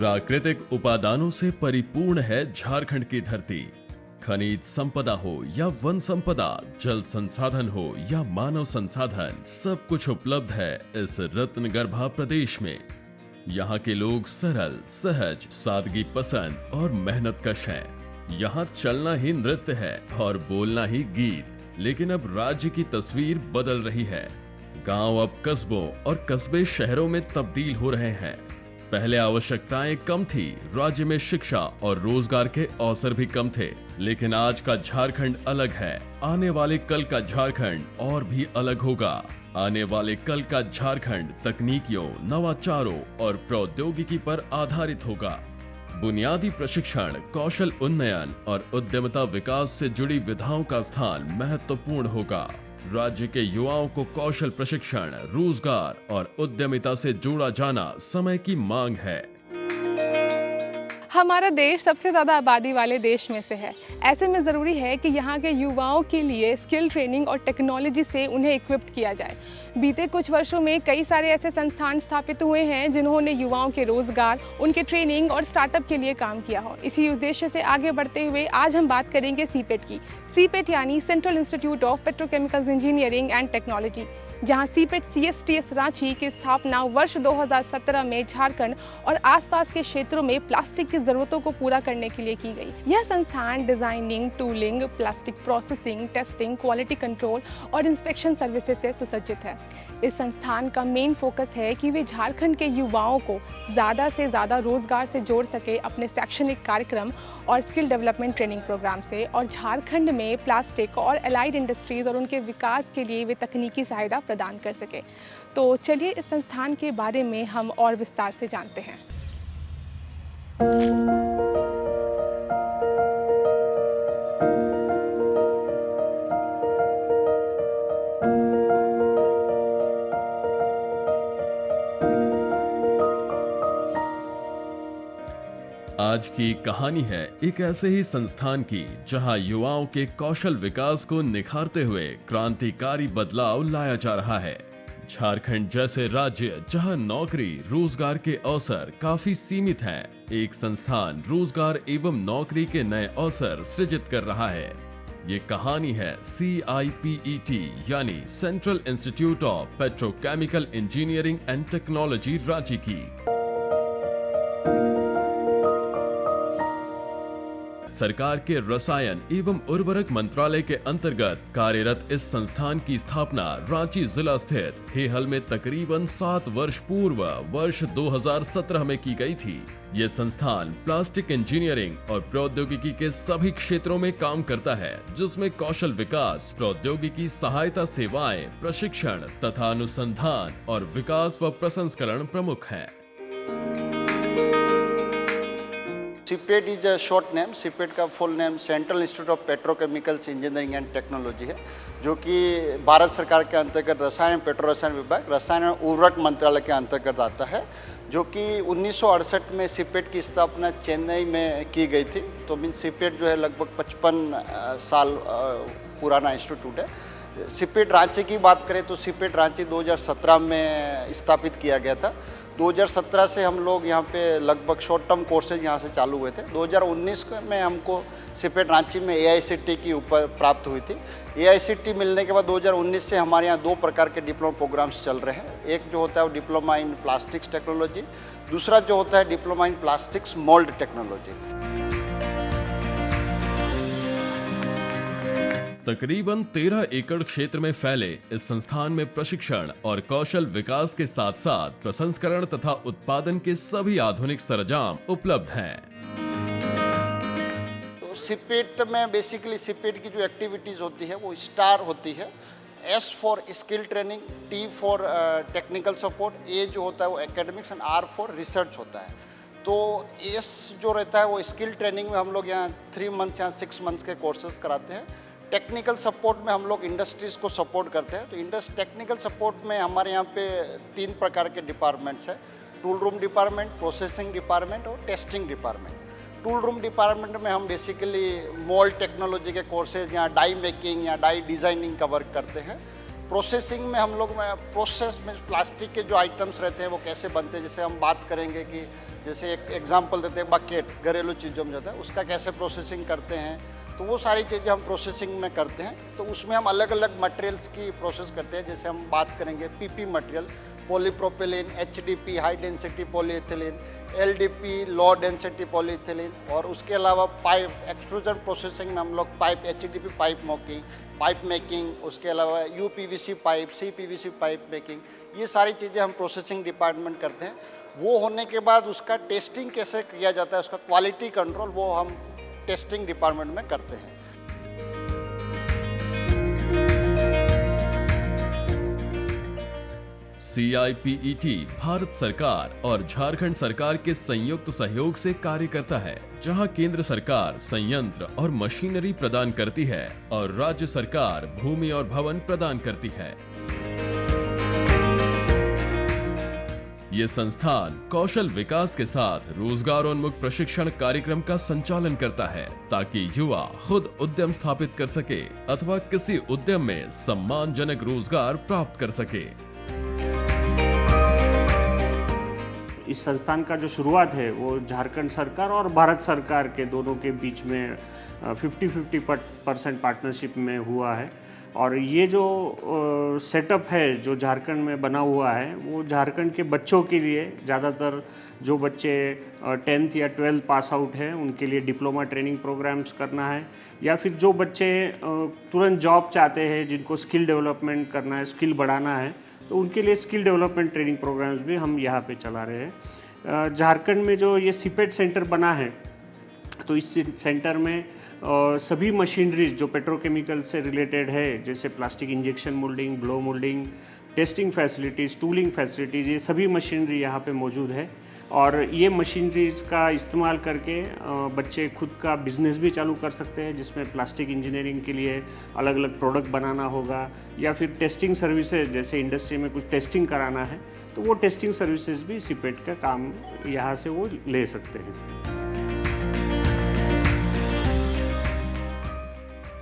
प्राकृतिक उपादानों से परिपूर्ण है झारखंड की धरती। खनिज संपदा हो या वन संपदा, जल संसाधन हो या मानव संसाधन, सब कुछ उपलब्ध है इस रत्न गर्भा प्रदेश में। यहाँ के लोग सरल, सहज, सादगी पसंद और मेहनत कश हैं। यहाँ चलना ही नृत्य है और बोलना ही गीत। लेकिन अब राज्य की तस्वीर बदल रही है। गांव अब कस्बों और कस्बे शहरों में तब्दील हो रहे हैं। पहले आवश्यकताएं कम थी, राज्य में शिक्षा और रोजगार के अवसर भी कम थे। लेकिन आज का झारखंड अलग है। आने वाले कल का झारखंड और भी अलग होगा। आने वाले कल का झारखंड तकनीकियों, नवाचारों और प्रौद्योगिकी पर आधारित होगा। बुनियादी प्रशिक्षण, कौशल उन्नयन और उद्यमिता विकास से जुड़ी विधाओं का स्थान महत्वपूर्ण होगा। राज्य के युवाओं को कौशल प्रशिक्षण, रोजगार और उद्यमिता से जोड़ा जाना समय की मांग है। हमारा देश सबसे ज़्यादा आबादी वाले देश में से है। ऐसे में ज़रूरी है कि यहाँ के युवाओं के लिए स्किल ट्रेनिंग और टेक्नोलॉजी से उन्हें इक्विप्ड किया जाए। बीते कुछ वर्षों में कई सारे ऐसे संस्थान स्थापित हुए हैं जिन्होंने युवाओं के रोजगार, उनके ट्रेनिंग और स्टार्टअप के लिए काम किया हो। इसी उद्देश्य से आगे बढ़ते हुए आज हम बात करेंगे सीपेट की। सीपेट यानी central Institute of Petrochemicals Engineering and technology, जहां सीपेट CSTS रांची की स्थापना वर्ष 2017 में झारखंड और आसपास के क्षेत्रों में प्लास्टिक की ज़रूरतों को पूरा करने के लिए की गई। यह संस्थान designing, tooling, plastic processing, testing, quality control और इंस्पेक्शन सर्विसेज से सुसज्जित है। इस संस्थान का मेन फोकस है कि वे झारखंड के युवाओं को ज़्यादा से ज़्यादा रोजगार से जोड़ सके अपने शैक्षणिक कार्यक्रम और स्किल डेवलपमेंट ट्रेनिंग प्रोग्राम से, और झारखंड में प्लास्टिक और एलाइड इंडस्ट्रीज़ और उनके विकास के लिए वे तकनीकी सहायता प्रदान कर सके। तो चलिए इस संस्थान के बारे में हम और विस्तार से जानते हैं। आज की कहानी है एक ऐसे ही संस्थान की जहां युवाओं के कौशल विकास को निखारते हुए क्रांतिकारी बदलाव लाया जा रहा है। झारखंड जैसे राज्य जहां नौकरी, रोजगार के अवसर काफी सीमित हैं, एक संस्थान रोजगार एवं नौकरी के नए अवसर सृजित कर रहा है। ये कहानी है CIPET यानी central Institute of petrochemical engineering and technology Ranchi की। सरकार के रसायन एवं उर्वरक मंत्रालय के अंतर्गत कार्यरत इस संस्थान की स्थापना रांची जिला स्थित हेहल में तकरीबन 7 वर्ष पूर्व वर्ष 2017 में की गई थी। ये संस्थान प्लास्टिक इंजीनियरिंग और प्रौद्योगिकी के सभी क्षेत्रों में काम करता है, जिसमें कौशल विकास, प्रौद्योगिकी सहायता सेवाएं, प्रशिक्षण तथा अनुसंधान और विकास व प्रसंस्करण प्रमुख हैं। CIPET is a short name. CIPET का full name Central Institute of Petrochemicals Engineering and Technology है, जो कि भारत सरकार के अंतर्गत रसायन, पेट्रो रसायन विभाग, रसायन और उर्वरक मंत्रालय के अंतर्गत आता है, जो कि 1968 में सीपेट की स्थापना चेन्नई में की गई थी। तो मीन सीपेट जो है लगभग 55 साल पुराना इंस्टीट्यूट है। सीपेट रांची की बात करें तो सीपेट रांची 2017 में स्थापित किया गया था। 2017 से हम लोग यहाँ पे लगभग शॉर्ट टर्म कोर्सेज यहाँ से चालू हुए थे। 2019 में हमको सीपेट रांची में AICTE की ऊपर प्राप्त हुई थी। AICTE मिलने के बाद 2019 से हमारे यहाँ 2 प्रकार के डिप्लोमा प्रोग्राम्स चल रहे हैं। एक जो होता है वो डिप्लोमा इन प्लास्टिक्स टेक्नोलॉजी, दूसरा जो होता है diploma in plastics mould technology. तकरीबन 13 एकड़ क्षेत्र में फैले इस संस्थान में प्रशिक्षण और कौशल विकास के साथ साथ प्रसंस्करण तथा उत्पादन के सभी आधुनिक सरंजाम उपलब्ध हैं। तो सीपेट में बेसिकली सीपेट की जो एक्टिविटीज होती है वो स्टार होती है। S for skill training, T for technical support, A जो होता है वो academics and R for research होता है। तो S जो रहता है वो स्किल ट्रेनिंग में हम लोग यहाँ 3 मंथ्स या 6 मंथ्स के कोर्सेज कराते हैं। टेक्निकल सपोर्ट में हम लोग इंडस्ट्रीज़ को सपोर्ट करते हैं। तो टेक्निकल सपोर्ट में हमारे यहाँ पे 3 प्रकार के डिपार्टमेंट्स हैं। Tool room department, processing department और testing department. Tool room department में हम बेसिकली मोल्ड टेक्नोलॉजी के कोर्सेज या डाई मेकिंग या डाई डिज़ाइनिंग का वर्क करते हैं। प्रोसेसिंग में हम लोग प्रोसेस में प्लास्टिक के जो आइटम्स रहते हैं वो कैसे बनते हैं, जैसे हम बात करेंगे कि जैसे एक एग्जांपल देते हैं बकेट, घरेलू चीज़ों में जाता है, उसका कैसे प्रोसेसिंग करते हैं, तो वो सारी चीज़ें हम प्रोसेसिंग में करते हैं। तो उसमें हम अलग अलग मटेरियल्स की प्रोसेस करते हैं। जैसे हम बात करेंगे PP material, polypropylene, HDP high density polyethylene, LDP low density polyethylene, और उसके अलावा पाइप एक्सट्रूजन प्रोसेसिंग में हम लोग पाइप एचडीपी पाइप मेकिंग, उसके अलावा UPVC pipe, CPVC pipe making, ये सारी चीज़ें हम प्रोसेसिंग डिपार्टमेंट करते हैं। वो होने के बाद उसका टेस्टिंग कैसे किया जाता है, उसका क्वालिटी कंट्रोल वो हम टेस्टिंग डिपार्टमेंट में करते हैं। CIPET भारत सरकार और झारखंड सरकार के संयुक्त सहयोग से कार्य करता है, जहां केंद्र सरकार संयंत्र और मशीनरी प्रदान करती है और राज्य सरकार भूमि और भवन प्रदान करती है। ये संस्थान कौशल विकास के साथ रोजगारोन्मुख प्रशिक्षण कार्यक्रम का संचालन करता है, ताकि युवा खुद उद्यम स्थापित कर सके अथवा किसी उद्यम में सम्मानजनक रोजगार प्राप्त कर सके। इस संस्थान का जो शुरुआत है वो झारखंड सरकार और भारत सरकार के दोनों के बीच में 50-50% पार्टनरशिप में हुआ है। और ये जो सेटअप है जो झारखंड में बना हुआ है वो झारखंड के बच्चों के लिए, ज़्यादातर जो बच्चे 10th या 12th पास आउट हैं उनके लिए डिप्लोमा ट्रेनिंग प्रोग्राम्स करना है, या फिर जो बच्चे तुरंत जॉब चाहते हैं, जिनको स्किल डेवलपमेंट करना है, स्किल बढ़ाना है, तो उनके लिए स्किल डेवलपमेंट ट्रेनिंग प्रोग्राम्स भी हम यहाँ पे चला रहे हैं। झारखंड में जो ये सीपेट सेंटर बना है, तो इस सेंटर में सभी मशीनरीज जो पेट्रोकेमिकल से रिलेटेड है, जैसे plastic injection moulding, blow moulding, testing facilities, tooling facilities, ये सभी मशीनरी यहाँ पे मौजूद है। और ये मशीनरीज का इस्तेमाल करके बच्चे खुद का बिजनेस भी चालू कर सकते हैं, जिसमें प्लास्टिक इंजीनियरिंग के लिए अलग अलग प्रोडक्ट बनाना होगा, या फिर टेस्टिंग सर्विसेज, जैसे इंडस्ट्री में कुछ टेस्टिंग कराना है तो वो टेस्टिंग सर्विसेज भी सीपेट का काम यहाँ से वो ले सकते हैं।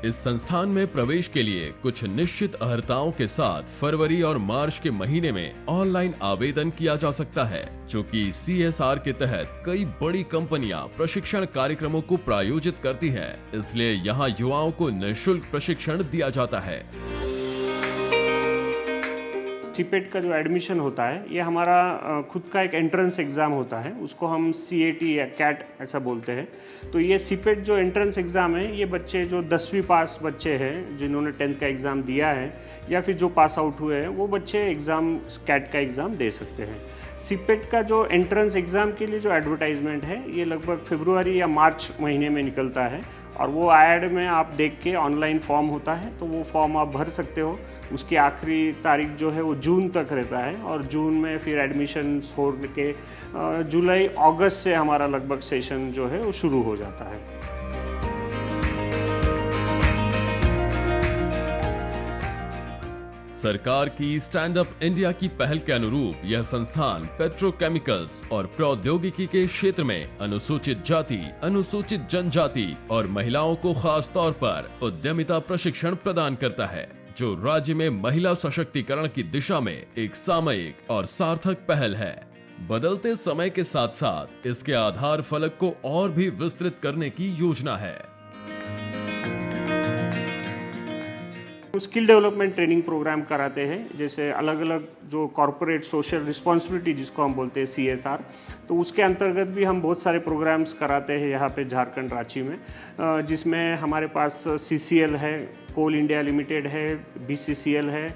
इस संस्थान में प्रवेश के लिए कुछ निश्चित अर्हताओं के साथ फरवरी और मार्च के महीने में ऑनलाइन आवेदन किया जा सकता है, जो कि CSR के तहत कई बड़ी कंपनियां प्रशिक्षण कार्यक्रमों को प्रायोजित करती हैं, इसलिए यहां युवाओं को निःशुल्क प्रशिक्षण दिया जाता है। सीपेट का जो एडमिशन होता है ये हमारा खुद का एक एंट्रेंस एग्ज़ाम होता है, उसको हम CAT या CAT ऐसा बोलते हैं। तो ये सीपेट जो एंट्रेंस एग्ज़ाम है, ये बच्चे जो 10वीं पास बच्चे हैं जिन्होंने 10th का एग्ज़ाम दिया है, या फिर जो पास आउट हुए हैं, वो बच्चे एग्ज़ाम CAT का एग्ज़ाम दे सकते हैं। सीपेट का जो एंट्रेंस एग्ज़ाम के लिए जो एडवर्टाइजमेंट है ये लगभग फरवरी या मार्च महीने में निकलता है, और वो ऐड में आप देख के ऑनलाइन फॉर्म होता है, तो वो फॉर्म आप भर सकते हो। उसकी आखिरी तारीख जो है वो जून तक रहता है, और जून में फिर एडमिशन हो के जुलाई अगस्त से हमारा लगभग सेशन जो है वो शुरू हो जाता है। सरकार की स्टैंड अप इंडिया की पहल के अनुरूप यह संस्थान पेट्रोकेमिकल्स और प्रौद्योगिकी के क्षेत्र में अनुसूचित जाति, अनुसूचित जनजाति और महिलाओं को खास तौर पर उद्यमिता प्रशिक्षण प्रदान करता है, जो राज्य में महिला सशक्तिकरण की दिशा में एक सामयिक और सार्थक पहल है। बदलते समय के साथ साथ इसके आधार फलक को और भी विस्तृत करने की योजना है। स्किल डेवलपमेंट ट्रेनिंग प्रोग्राम कराते हैं, जैसे अलग अलग जो कॉरपोरेट सोशल रिस्पॉन्सिबिलिटी जिसको हम बोलते हैं CSR, तो उसके अंतर्गत भी हम बहुत सारे प्रोग्राम्स कराते हैं यहाँ पे झारखंड रांची में, जिसमें हमारे पास CCL है, कोल इंडिया लिमिटेड है, BCCL है,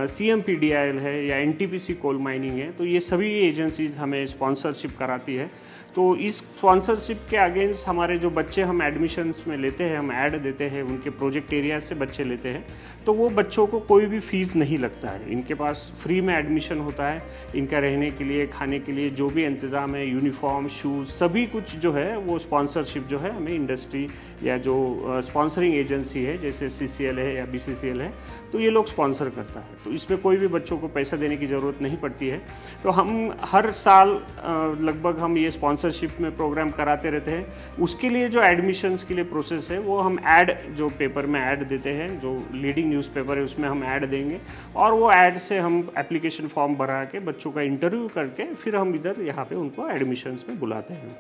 CMPDIL है, या NTPC कोल माइनिंग है। तो ये सभी एजेंसीज हमें स्पॉन्सरशिप कराती है। तो इस स्पॉन्सरशिप के अगेंस्ट हमारे जो बच्चे हम एडमिशन्स में लेते हैं, हम ऐड देते हैं, उनके प्रोजेक्ट एरिया से बच्चे लेते हैं, तो वो बच्चों को कोई भी फीस नहीं लगता है। इनके पास फ्री में एडमिशन होता है, इनका रहने के लिए, खाने के लिए जो भी इंतज़ाम है, यूनिफॉर्म, शूज़, सभी कुछ जो है वो स्पॉन्सरशिप जो है हमें इंडस्ट्री या जो स्पॉन्सरिंग एजेंसी है जैसे CCL है या BCCL है, तो ये लोग स्पॉन्सर करता है। तो इसमें कोई भी बच्चों को पैसा देने की ज़रूरत नहीं पड़ती है। तो हम हर साल लगभग हम ये स्पॉन्सर स्पॉन्सरशिप में प्रोग्राम कराते रहते हैं। उसके लिए जो एडमिशन्स के लिए प्रोसेस है वो हम ऐड जो पेपर में ऐड देते हैं, जो लीडिंग न्यूज़पेपर है उसमें हम ऐड देंगे और वो ऐड से हम एप्लीकेशन फॉर्म भरा के बच्चों का इंटरव्यू करके फिर हम इधर यहाँ पे उनको एडमिशन्स में बुलाते हैं।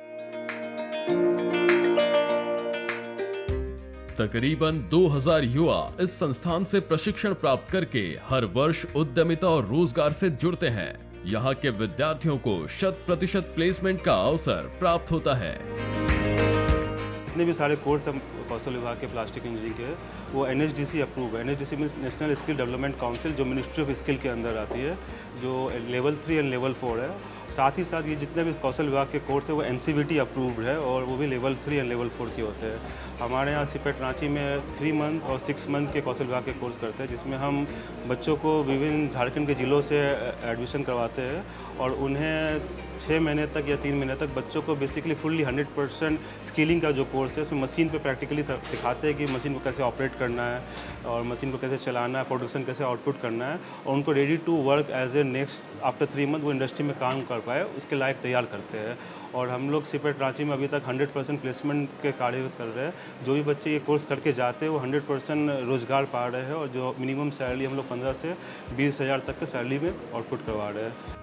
तकरीबन 2000 युवा इस संस्थान से प्रशिक्षण प्राप्त करके हर वर्ष उद्यमिता और रोजगार से जुड़ते हैं। यहाँ के विद्यार्थियों को 100% प्लेसमेंट का अवसर प्राप्त होता है। जितने भी सारे कोर्स हम कौशल विभाग के प्लास्टिक इंजीनियरिंग के वो NHDC अप्रूव है। NHDC means national skill development council, जो मिनिस्ट्री ऑफ स्किल के अंदर आती है, जो लेवल 3 एंड लेवल 4 है। साथ ही साथ ये जितने भी कौशल विभाग के कोर्स है वो NCVT अप्रूव्ड है और वो भी लेवल 3 एंड लेवल 4 के होते हैं। हमारे यहाँ सिपेट रांची में 3 मंथ और 6 मंथ के कौशल विभाग के कोर्स करते हैं, जिसमें हम बच्चों को विभिन्न झारखंड के ज़िलों से एडमिशन करवाते हैं और उन्हें 6 महीने तक या 3 महीने तक बच्चों को बेसिकली फुल्ली 100% स्किलिंग का जो कोर्स है उसमें मशीन पे प्रैक्टिकली सिखाते हैं कि मशीन को कैसे ऑपरेट करना है और मशीन को कैसे चलाना है, प्रोडक्शन कैसे आउटपुट करना है और उनको ready to work as a next after 3 month वो इंडस्ट्री में काम कर पाए उसके लायक तैयार करते हैं। और हम लोग सिपेट रांची में अभी तक 100% प्लेसमेंट के कार्य कर रहे हैं। जो भी बच्चे ये कोर्स करके जाते हैं वो 100% रोजगार पा रहे हैं और जो मिनिमम सैलरी हम लोग 15 से 20 हज़ार तक के सैलरी में आउटपुट करवा रहे हैं।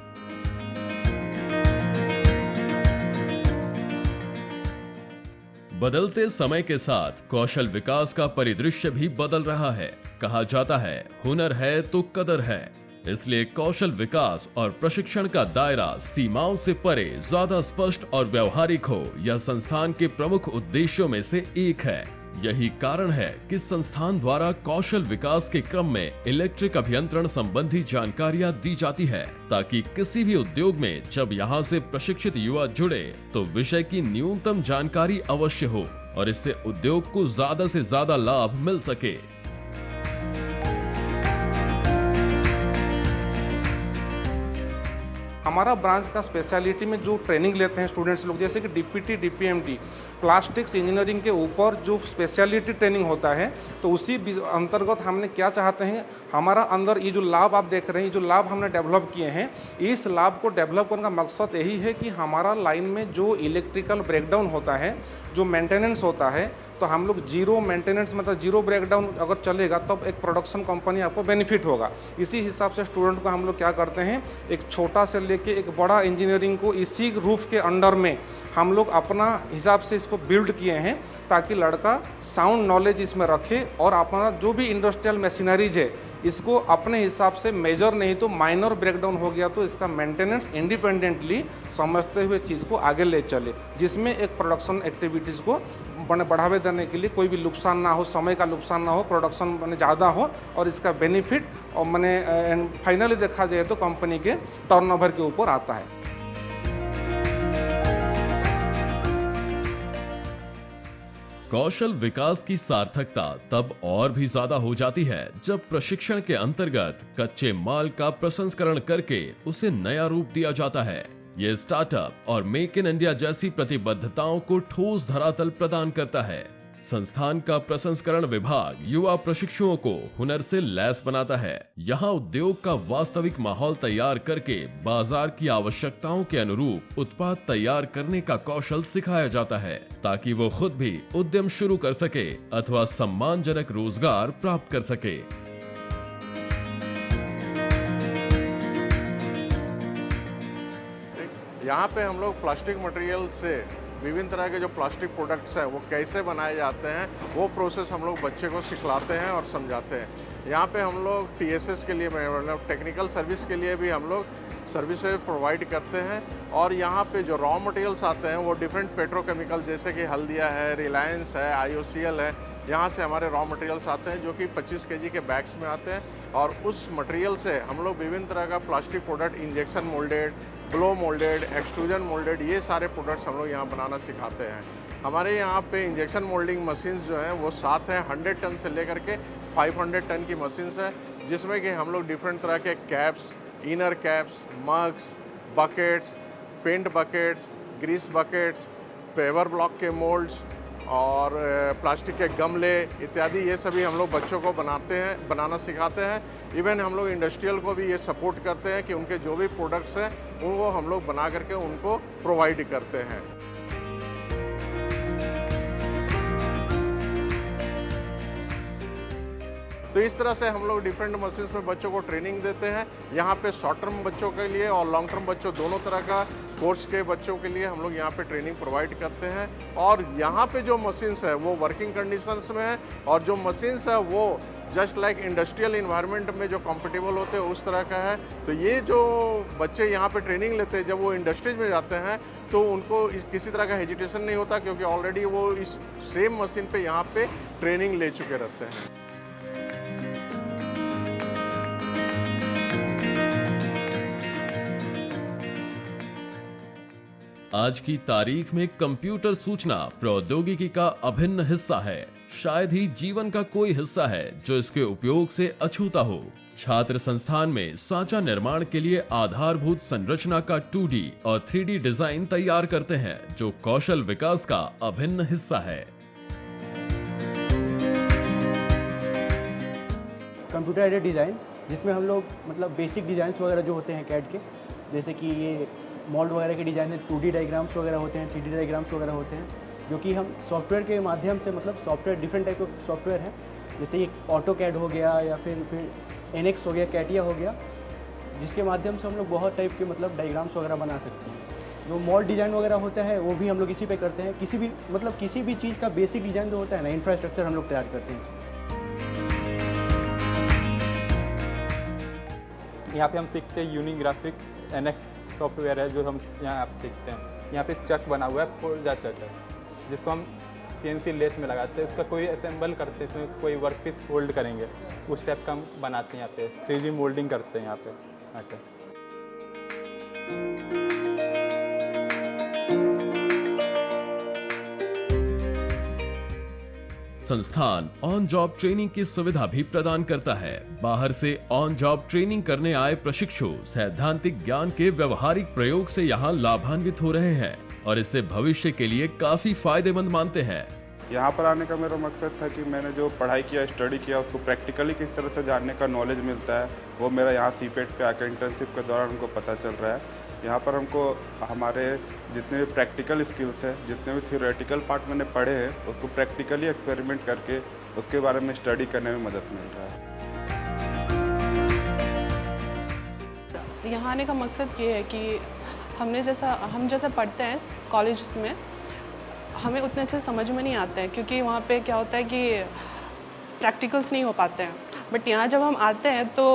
बदलते समय के साथ कौशल विकास का परिदृश्य भी बदल रहा है। कहा जाता है हुनर है तो कदर है, इसलिए कौशल विकास और प्रशिक्षण का दायरा सीमाओं से परे ज्यादा स्पष्ट और व्यवहारिक हो, यह संस्थान के प्रमुख उद्देश्यों में से एक है। यही कारण है कि संस्थान द्वारा कौशल विकास के क्रम में इलेक्ट्रिक अभियंत्रण संबंधी जानकारियां दी जाती है, ताकि किसी भी उद्योग में जब यहां से प्रशिक्षित युवा जुड़े तो विषय की न्यूनतम जानकारी अवश्य हो और इससे उद्योग को ज्यादा से ज्यादा लाभ मिल सके। हमारा ब्रांच का स्पेशलिटी में जो ट्रेनिंग लेते हैं स्टूडेंट्स लोग, जैसे कि DPT, DPMT, प्लास्टिक्स इंजीनियरिंग के ऊपर जो स्पेशलिटी ट्रेनिंग होता है, तो उसी अंतर्गत हमने क्या चाहते हैं, हमारा अंदर ये जो लाभ आप देख रहे हैं, जो लाभ हमने डेवलप किए हैं, इस लाभ को डेवलप करने का मकसद यही है कि हमारा लाइन में जो इलेक्ट्रिकल ब्रेकडाउन होता है, जो मेंटेनेंस होता है, तो हम लोग जीरो मेंटेनेंस मतलब जीरो ब्रेकडाउन अगर चलेगा तब तो एक प्रोडक्शन कंपनी आपको बेनिफिट होगा। इसी हिसाब से स्टूडेंट को हम लोग क्या करते हैं, एक छोटा से लेके एक बड़ा इंजीनियरिंग को इसी रूफ के अंडर में हम लोग अपना हिसाब से इसको बिल्ड किए हैं, ताकि लड़का साउंड नॉलेज इसमें रखे और अपना जो भी इंडस्ट्रियल मशीनरीज है इसको अपने हिसाब से मेजर नहीं तो माइनर ब्रेकडाउन हो गया तो इसका मेंटेनेंस इंडिपेंडेंटली समझते हुए चीज़ को आगे ले चले, जिसमें एक प्रोडक्शन एक्टिविटीज़ को बढ़ावे देने के लिए कोई भी नुकसान ना हो, समय का नुकसान ना हो, प्रोडक्शन मैंने ज़्यादा हो और इसका बेनिफिट और मैंने फाइनली देखा जाए तो कंपनी के टर्नओवर के ऊपर आता है। कौशल विकास की सार्थकता तब और भी ज्यादा हो जाती है जब प्रशिक्षण के अंतर्गत कच्चे माल का प्रसंस्करण करके उसे नया रूप दिया जाता है। ये स्टार्टअप और मेक इन इंडिया जैसी प्रतिबद्धताओं को ठोस धरातल प्रदान करता है। संस्थान का प्रसंस्करण विभाग युवा प्रशिक्षुओं को हुनर से लैस बनाता है। यहाँ उद्योग का वास्तविक माहौल तैयार करके बाजार की आवश्यकताओं के अनुरूप उत्पाद तैयार करने का कौशल सिखाया जाता है, ताकि वो खुद भी उद्यम शुरू कर सके अथवा सम्मानजनक रोजगार प्राप्त कर सके। यहाँ पे हम लोग प्लास्टिक मटेरियल से विभिन्न तरह के जो प्लास्टिक प्रोडक्ट्स हैं वो कैसे बनाए जाते हैं वो प्रोसेस हम लोग बच्चे को सिखलाते हैं और समझाते हैं। यहाँ पे हम लोग TSS के लिए मतलब टेक्निकल सर्विस के लिए भी हम लोग सर्विसेज प्रोवाइड करते हैं और यहाँ पे जो रॉ मटेरियल्स आते हैं वो डिफरेंट पेट्रोकेमिकल जैसे कि हल्दिया है, रिलायंस है, IOCL है, यहाँ से हमारे रॉ मटेरियल्स आते हैं जो कि 25 kg के बैग्स में आते हैं और उस मटेरियल से हम लोग विभिन्न तरह का plastic product, injection moulded, blow moulded, extrusion moulded, ये सारे प्रोडक्ट्स हम लोग यहाँ बनाना सिखाते हैं। हमारे यहाँ पे इंजेक्शन मोल्डिंग मशीन्स जो हैं वो 7 हैं, 100 टन से लेकर के 500 टन की मशीन्स है, जिसमें कि हम लोग डिफरेंट तरह के caps, inner caps, mugs, buckets, paint buckets, grease buckets, paver block के मोल्ड्स, और प्लास्टिक के गमले इत्यादि ये सभी हम लोग बच्चों को बनाना सिखाते हैं। इवन हम लोग इंडस्ट्रियल को भी ये सपोर्ट करते हैं कि उनके जो भी प्रोडक्ट्स हैं उनको हम लोग बना करके उनको प्रोवाइड करते हैं। तो इस तरह से हम लोग डिफरेंट मशीन्स में बच्चों को ट्रेनिंग देते हैं। यहाँ पे शॉर्ट टर्म बच्चों के लिए और लॉन्ग टर्म बच्चों दोनों तरह का कोर्स के बच्चों के लिए हम लोग यहाँ पे ट्रेनिंग प्रोवाइड करते हैं। और यहाँ पे जो मशीन्स है वो वर्किंग कंडीशंस में है और जो मशीन्स है वो जस्ट लाइक इंडस्ट्रियल इन्वायरमेंट में जो कंफर्टेबल होते हैं उस तरह का है। तो ये जो बच्चे यहाँ पे ट्रेनिंग लेते हैं जब वो इंडस्ट्रीज में जाते हैं तो उनको किसी तरह का हेजिटेशन नहीं होता, क्योंकि ऑलरेडी वो इस सेम मशीन पे यहाँ पे ट्रेनिंग ले चुके रहते हैं। आज की तारीख में कंप्यूटर सूचना प्रौद्योगिकी का अभिन्न हिस्सा है। शायद ही जीवन का कोई हिस्सा है जो इसके उपयोग से अछूता हो। छात्र संस्थान में सांचा निर्माण के लिए आधारभूत संरचना का 2D और 3D डिजाइन तैयार करते हैं, जो कौशल विकास का अभिन्न हिस्सा है। कंप्यूटर एडेड डिज़ाइन, जिसमें हम लोग मतलब बेसिक डिज़ाइंस वगैरह जो होते हैं कैड के, जैसे कि ये मोल्ड वगैरह के डिज़ाइन में 2D डायग्राम्स वगैरह होते हैं, 3D डायग्राम्स वगैरह होते हैं, जो कि हम सॉफ्टवेयर के माध्यम से, मतलब software different type of software है, जैसे ये ऑटो कैड हो गया या फिर NX हो गया, कैटिया हो गया, जिसके माध्यम से हम लोग बहुत टाइप के मतलब डायग्राम्स वगैरह बना सकते हैं। जो मोल्ड डिज़ाइन वगैरह होता है वो भी हम लोग इसी पे करते हैं। किसी भी चीज़ का बेसिक डिज़ाइन जो होता है ना, इंफ्रास्ट्रक्चर हम लोग तैयार करते हैं। यहाँ पे हम सीखते हैं यूनिग्राफिक NX सॉफ्टवेयर है जो हम यहाँ आप देखते हैं। यहाँ पे चक बना हुआ है, फोल्डा चक है, जिसको हम CNC लेस में लगाते हैं। उसका कोई असेंबल करते हैं, इसमें कोई वर्क पीस फोल्ड करेंगे, उस टाइप का हम बनाते हैं। यहाँ पे 3D मोल्डिंग करते हैं यहाँ पे आके। संस्थान ऑन जॉब ट्रेनिंग की सुविधा भी प्रदान करता है। बाहर से ऑन जॉब ट्रेनिंग करने आए प्रशिक्षु सैद्धांतिक ज्ञान के व्यवहारिक प्रयोग से यहाँ लाभान्वित हो रहे हैं और इसे भविष्य के लिए काफी फायदेमंद मानते हैं। यहाँ पर आने का मेरा मकसद था कि मैंने जो पढ़ाई किया, स्टडी किया, उसको प्रैक्टिकली किस तरह से जानने का नॉलेज मिलता है, वो मेरा यहाँ CPET पे आकर इंटर्नशिप के दौरान हमको पता चल रहा है। यहाँ पर हमको हमारे जितने भी प्रैक्टिकल स्किल्स हैं, जितने भी थियोरेटिकल पार्ट मैंने पढ़े हैं, उसको प्रैक्टिकली एक्सपेरिमेंट करके उसके बारे में स्टडी करने में मदद मिल रहा है। यहाँ आने का मकसद ये है कि हम जैसा पढ़ते हैं कॉलेज में, हमें उतने अच्छे समझ में नहीं आते हैं, क्योंकि वहाँ पे क्या होता है कि प्रैक्टिकल्स नहीं हो पाते हैं। बट यहाँ जब हम आते हैं तो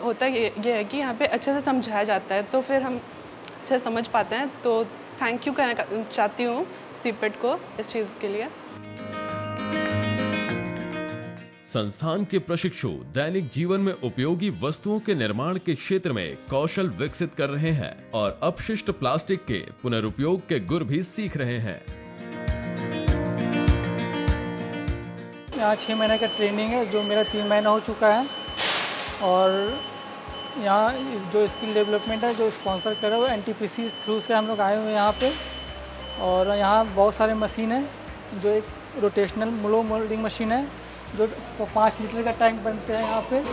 होता है ये है कि यहाँ पे अच्छे से समझाया जाता है, तो फिर हम अच्छे से समझ पाते हैं। तो थैंक यू कहना चाहती हूँ CPET को इस चीज़ के लिए। संस्थान के प्रशिक्षु दैनिक जीवन में उपयोगी वस्तुओं के निर्माण के क्षेत्र में कौशल विकसित कर रहे हैं और अपशिष्ट प्लास्टिक के पुनरुपयोग के गुर भी सीख रहे हैं। यहाँ 6 महीने का ट्रेनिंग है, जो मेरा 3 महीना हो चुका है। और यहाँ जो स्किल डेवलपमेंट है जो स्पॉन्सर कर रहा है वो NTPC थ्रू से हम लोग आए हुए हैं यहाँ पे। और यहाँ बहुत सारे मशीन है, जो एक रोटेशनल ब्लो मोल्डिंग मशीन है, जो 5 लीटर का टैंक बनते हैं। यहाँ पे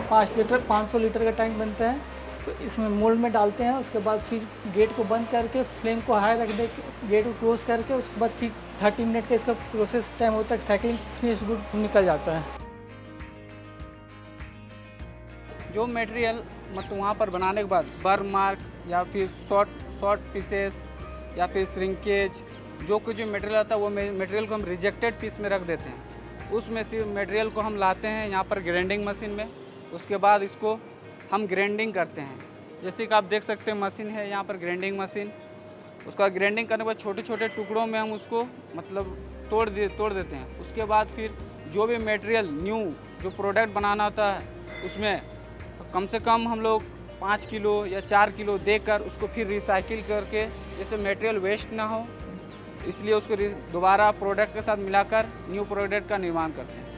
500 लीटर का टैंक बनता है। तो इसमें मोल्ड में डालते हैं, उसके बाद फिर गेट को बंद करके फ्लेम को हाई रख दे, गेट को क्लोज करके उसके बाद फिर 30 मिनट का इसका प्रोसेस टाइम होता है। साइकिलिंग फिनिश गुड निकल जाता है। जो मटेरियल मतलब वहाँ पर बनाने के बाद बर्न मार्क या फिर शॉर्ट पीसेस या फिर श्रिंकेज, जो कुछ भी मटेरियल आता है वो मटेरियल को हम रिजेक्टेड पीस में रख देते हैं। उसमें से मटेरियल को हम लाते हैं यहाँ पर ग्राइंडिंग मशीन में, उसके बाद इसको हम ग्राइंडिंग करते हैं। जैसे कि आप देख सकते हैं मशीन है यहाँ पर ग्राइंडिंग मशीन। उसका ग्राइंडिंग करने के बाद छोटे छोटे टुकड़ों में हम उसको मतलब तोड़ देते हैं। उसके बाद फिर जो भी मटेरियल न्यू जो प्रोडक्ट बनाना होता है उसमें कम से कम हम लोग 5 किलो या 4 किलो देकर उसको फिर रिसाइकिल करके, जैसे मटेरियल वेस्ट ना हो, इसलिए उसको दोबारा प्रोडक्ट के साथ मिलाकर न्यू प्रोडक्ट का निर्माण करते हैं।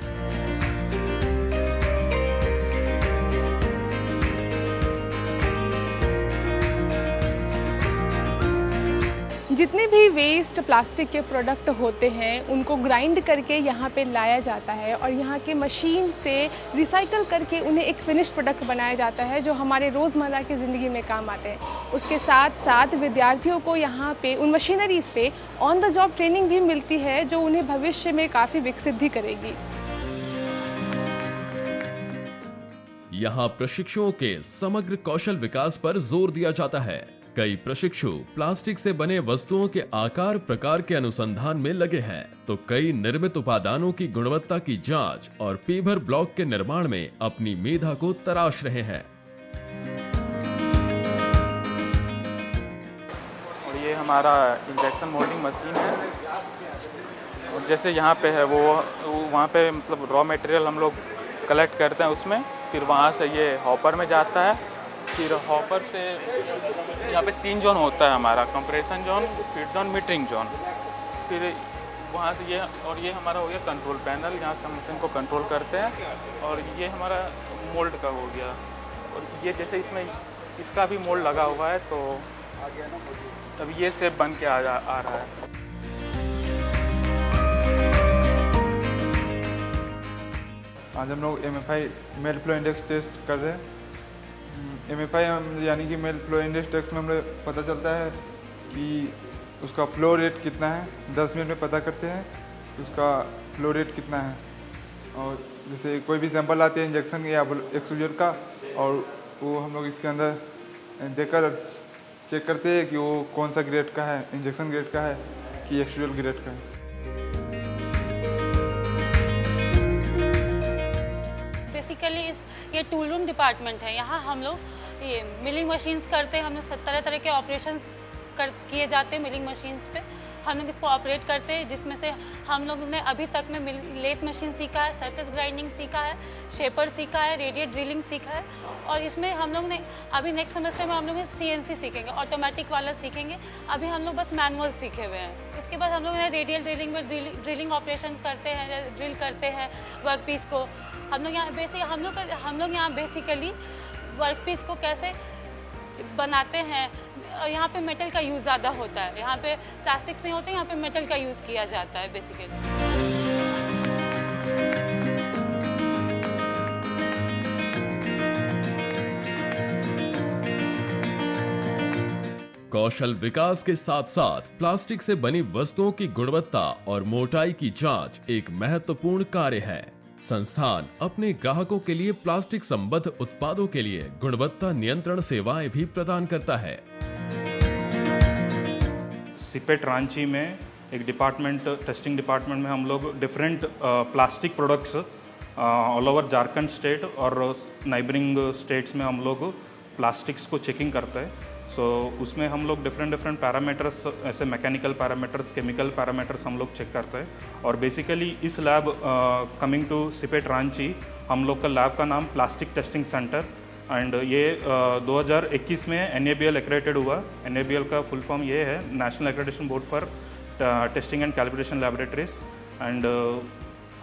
जितने भी वेस्ट प्लास्टिक के प्रोडक्ट होते हैं उनको ग्राइंड करके यहाँ पे लाया जाता है और यहाँ के मशीन से रिसाइकल करके उन्हें एक फिनिश प्रोडक्ट बनाया जाता है जो हमारे रोज़मर्रा की ज़िंदगी में काम आते हैं। उसके साथ साथ विद्यार्थियों को यहाँ पे उन मशीनरीज़ पे ऑन द जॉब ट्रेनिंग भी मिलती है जो उन्हें भविष्य में काफ़ी विकसित भी करेगी। यहाँ प्रशिक्षुओं के समग्र कौशल विकास पर जोर दिया जाता है। कई प्रशिक्षु प्लास्टिक से बने वस्तुओं के आकार प्रकार के अनुसंधान में लगे हैं, तो कई निर्मित उपादानों की गुणवत्ता की जांच और पेवर ब्लॉक के निर्माण में अपनी मेधा को तराश रहे हैं। और ये हमारा इंजेक्शन मोल्डिंग मशीन है, और जैसे यहाँ पे है वो वहाँ पे मतलब रॉ मटेरियल हम लोग कलेक्ट करते हैं उसमें, फिर वहाँ से ये हॉपर में जाता है, फिर हॉपर से यहाँ पे 3 जोन होता है हमारा, compression zone, feed zone, metering zone. फिर वहाँ से ये और ये हमारा हो गया कंट्रोल पैनल, यहाँ से हम मशीन को कंट्रोल करते हैं। और ये हमारा मोल्ड का हो गया, और ये जैसे इसमें इसका भी मोल्ड लगा हुआ है, तो अब ये शेप बन के आ रहा है। आज हम लोग MFI melt flow index test कर रहे हैं। MFI यानी कि मेल फ्लो इंडेक्स टेस्ट में हमें पता चलता है कि उसका फ्लो रेट कितना है, 10 मिनट में पता करते हैं कि उसका फ्लो रेट कितना है। और जैसे कोई भी सैंपल आते हैं इंजेक्शन या एक्सपोजर का, और वो हम लोग इसके अंदर देकर चेक करते हैं कि वो कौन सा ग्रेड का है, इंजेक्शन ग्रेड का है कि एक्सपोजर ग्रेड का है। बेसिकली ये टूल रूम डिपार्टमेंट है। यहाँ हम लोग ये मिलिंग मशीन्स करते हैं, हम लोग तरह तरह के ऑपरेशंस किए जाते हैं मिलिंग मशीन्स पे। हम लोग इसको ऑपरेट करते हैं, जिसमें से हम लोग ने अभी तक में लेथ मशीन सीखा है, सरफेस ग्राइंडिंग सीखा है, शेपर सीखा है, रेडिएट ड्रिलिंग सीखा है। और इसमें हम लोग ने अभी नेक्स्ट सेमेस्टर में हम लोग CNC सीखेंगे, ऑटोमेटिक वाला सीखेंगे। अभी हम लोग बस मैनुअल सीखे हुए हैं। इसके बाद हम लोग रेडियल ड्रिलिंग में ड्रिलिंग ऑपरेशन करते हैं, ड्रिल करते हैं वर्क पीस को। हम लोग यहाँ बेसिकली वर्क पीस को कैसे बनाते हैं। यहाँ पे मेटल का यूज़ ज़्यादा होता है, यहाँ पे प्लास्टिक्स नहीं होते, यहाँ पे मेटल का यूज़ किया जाता है बेसिकली। कौशल विकास के साथ साथ प्लास्टिक से बनी वस्तुओं की गुणवत्ता और मोटाई की जांच एक महत्वपूर्ण कार्य है। संस्थान अपने ग्राहकों के लिए प्लास्टिक संबद्ध उत्पादों के लिए गुणवत्ता नियंत्रण सेवाएं भी प्रदान करता है। सीपेट रांची में एक डिपार्टमेंट, टेस्टिंग डिपार्टमेंट में हम लोग different plastic products all over Jharkhand state और नाइबरिंग स्टेट्स में हम लोग प्लास्टिक्स को चेकिंग करते हैं। उसमें हम लोग डिफरेंट पैरामीटर्स, ऐसे मैकेनिकल पैरामीटर्स, केमिकल पैरामीटर्स हम लोग चेक करते हैं। और बेसिकली इस lab coming to CIPET Ranchi, हम लोग का लैब का नाम प्लास्टिक टेस्टिंग सेंटर, एंड ये 2021 में NABL एक्रेडिटेड हुआ। NABL का फुल फॉर्म ये है, national accreditation board for testing and calibration laboratories. And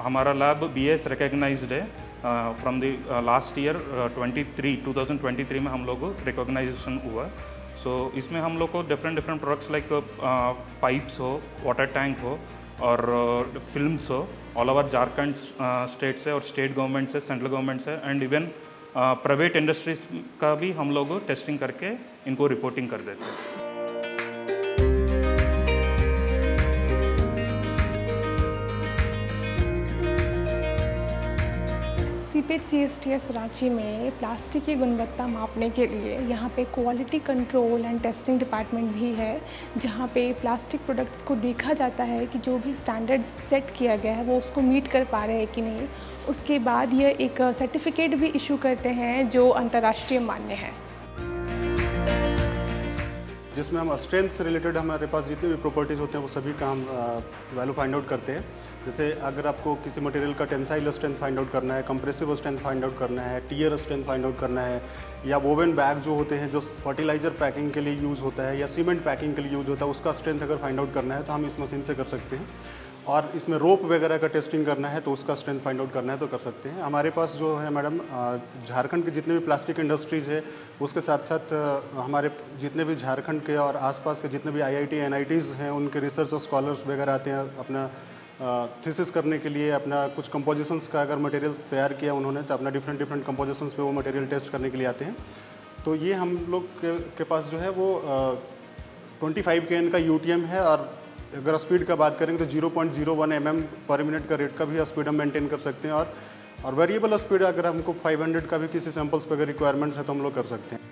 हमारा लैब BS रिकग्नाइज्ड है फ्रॉम द लास्ट ईयर 2023 में हम लोग को रिकॉग्नाइजेशन हुआ। इसमें हम लोग को डिफरेंट प्रोडक्ट्स लाइक पाइप्स हो, वाटर टैंक हो और फिल्म्स हो, ऑल ओवर झारखंड स्टेट से और स्टेट गवर्नमेंट से, सेंट्रल गवर्नमेंट से, एंड इवन प्राइवेट इंडस्ट्रीज का भी हम लोग टेस्टिंग करके इनको रिपोर्टिंग कर देते हैं। सीपेट CSTS रांची में प्लास्टिक की गुणवत्ता मापने के लिए यहाँ पे quality control and testing department भी है, जहाँ पे प्लास्टिक प्रोडक्ट्स को देखा जाता है कि जो भी स्टैंडर्ड्स सेट किया गया है वो उसको मीट कर पा रहे हैं कि नहीं। उसके बाद ये एक सर्टिफिकेट भी इशू करते हैं जो अंतर्राष्ट्रीय मान्य है, जिसमें हम स्ट्रेंथ से रिलेटेड हमारे पास जितने भी प्रॉपर्टीज़ होते हैं वो सभी का हम वैल्यू फाइंड आउट करते हैं। जैसे अगर आपको किसी मटेरियल का टेंसाइल स्ट्रेंथ फाइंड आउट करना है, कंप्रेसिव स्ट्रेंथ फाइंड आउट करना है, टियर स्ट्रेंथ फाइंड आउट करना है, या वोवन बैग जो होते हैं जो फर्टिलाइजर पैकिंग के लिए यूज़ होता है या सीमेंट पैकिंग के लिए यूज़ होता है, उसका स्ट्रेंथ अगर फाइंड आउट करना है तो हम इस मशीन से कर सकते हैं। और इसमें रोप वगैरह का टेस्टिंग करना है तो उसका स्ट्रेंथ फाइंड आउट करना है तो कर सकते हैं। हमारे पास जो है मैडम झारखंड के जितने भी प्लास्टिक इंडस्ट्रीज़ है उसके साथ साथ हमारे जितने भी झारखंड के और आसपास के जितने भी IIT NITs हैं उनके रिसर्च स्कॉलर्स वगैरह आते हैं अपना थीसिस करने के लिए। अपना कुछ कंपोजिशंस का अगर मटेरियल्स तैयार किया उन्होंने तो अपना डिफरेंट कंपोजिशंस पे वो मटेरियल टेस्ट करने के लिए आते हैं। तो ये हम लोग के पास जो है वो 25 kN का UTM है और अगर स्पीड का बात करेंगे तो 0.01 mm पर मिनट का रेट का भी स्पीड हम मेंटेन कर सकते हैं। और वेरिएबल स्पीड अगर हमको 500 का भी किसी सैंपल्स पर अगर रिक्वायरमेंट्स है तो हम लोग कर सकते हैं।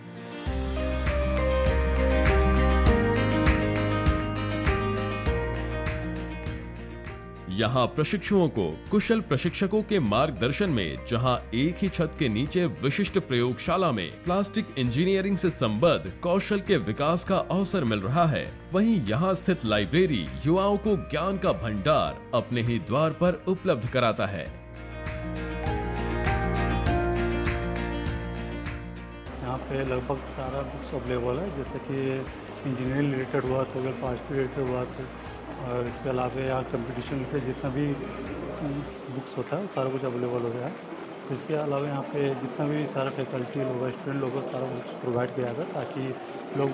यहाँ प्रशिक्षुओं को कुशल प्रशिक्षकों के मार्गदर्शन में जहाँ एक ही छत के नीचे विशिष्ट प्रयोगशाला में प्लास्टिक इंजीनियरिंग से संबद्ध कौशल के विकास का अवसर मिल रहा है, वहीं यहाँ स्थित लाइब्रेरी युवाओं को ज्ञान का भंडार अपने ही द्वार पर उपलब्ध कराता है। यहाँ पे लगभग सारा बुक्स अवेलेबल है, जैसे कि इंजीनियरिंग रिलेटेड हुआ तो अगर फास्ट रिलेटेड हुआ तो, और इसके अलावा यहाँ कंपटीशन के जितना भी बुक्स होता है सारा कुछ अवेलेबल हो गया है। तो इसके अलावा यहाँ पे जितना भी सारा फैकल्टी लोग स्टूडेंट लोगों को सारा बुक्स प्रोवाइड किया जाता है ताकि लोग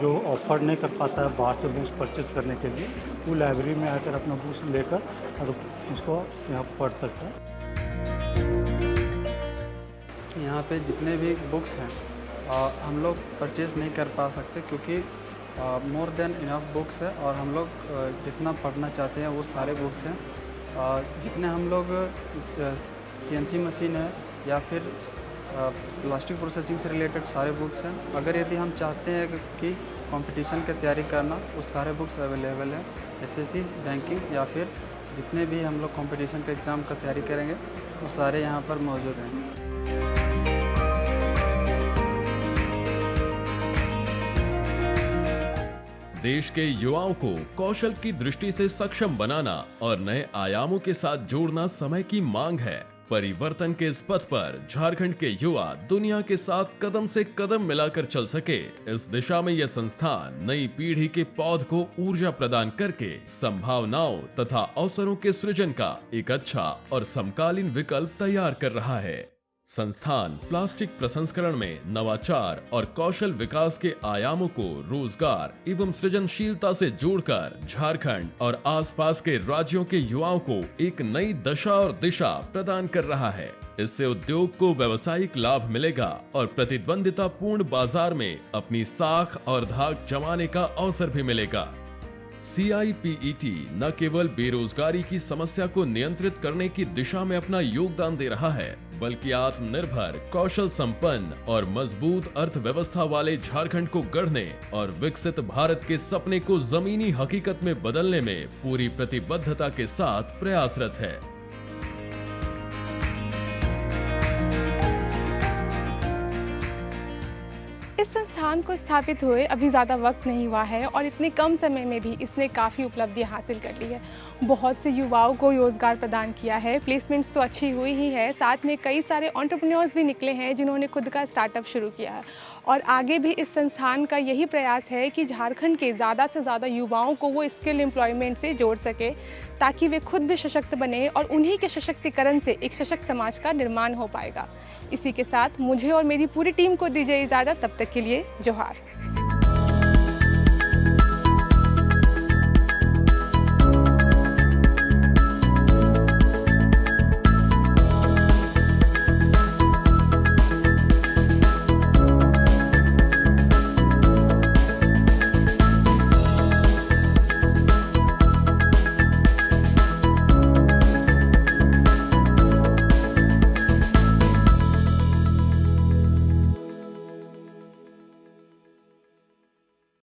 जो ऑफर नहीं कर पाता है बाहर से बुक्स परचेस करने के लिए वो लाइब्रेरी में आकर अपना बुक्स लेकर और उसको यहाँ पढ़ सकता है। यहाँ पे जितने भी बुक्स हैं हम लोग परचेज़ नहीं कर पा सकते क्योंकि मोर देन इनफ बुक्स है और हम लोग जितना पढ़ना चाहते हैं वो सारे बुक्स हैं। जितने हम लोग CNC मशीन है या फिर प्लास्टिक प्रोसेसिंग से रिलेटेड सारे बुक्स हैं। अगर यदि हम चाहते हैं कि कंपटीशन की तैयारी करना वो सारे बुक्स अवेलेबल हैं। SSC बैंकिंग या फिर जितने भी हम लोग कंपटीशन के एग्ज़ाम का तैयारी करेंगे वो सारे यहाँ पर मौजूद हैं। देश के युवाओं को कौशल की दृष्टि से सक्षम बनाना और नए आयामों के साथ जोड़ना समय की मांग है। परिवर्तन के इस पथ पर झारखंड के युवा दुनिया के साथ कदम से कदम मिलाकर चल सके, इस दिशा में यह संस्थान नई पीढ़ी के पौध को ऊर्जा प्रदान करके संभावनाओं तथा अवसरों के सृजन का एक अच्छा और समकालीन विकल्प तैयार कर रहा है। संस्थान प्लास्टिक प्रसंस्करण में नवाचार और कौशल विकास के आयामों को रोजगार एवं सृजनशीलता से जोड़कर झारखंड और आसपास के राज्यों के युवाओं को एक नई दशा और दिशा प्रदान कर रहा है। इससे उद्योग को व्यावसायिक लाभ मिलेगा और प्रतिद्वंदिता पूर्ण बाजार में अपनी साख और धाक जमाने का अवसर भी मिलेगा। CIPET न केवल बेरोजगारी की समस्या को नियंत्रित करने की दिशा में अपना योगदान दे रहा है, बल्कि आत्मनिर्भर, कौशल संपन्न और मजबूत अर्थव्यवस्था वाले झारखंड को गढ़ने और विकसित भारत के सपने को जमीनी हकीकत में बदलने में पूरी प्रतिबद्धता के साथ प्रयासरत है। इस संस्थान को स्थापित हुए अभी ज़्यादा वक्त नहीं हुआ है और इतने कम समय में भी इसने काफ़ी उपलब्धियां हासिल कर ली है। बहुत से युवाओं को रोज़गार प्रदान किया है, प्लेसमेंट्स तो अच्छी हुई ही है, साथ में कई सारे एंटरप्रेन्योर्स भी निकले हैं जिन्होंने खुद का स्टार्टअप शुरू किया है। और आगे भी इस संस्थान का यही प्रयास है कि झारखंड के ज़्यादा से ज़्यादा युवाओं को वो स्किल एम्प्लॉयमेंट से जोड़ सके ताकि वे खुद भी सशक्त बने और उन्हीं के सशक्तिकरण से एक सशक्त समाज का निर्माण हो पाएगा। इसी के साथ मुझे और मेरी पूरी टीम को दीजिए इजाज़त, तब तक के लिए जोहार।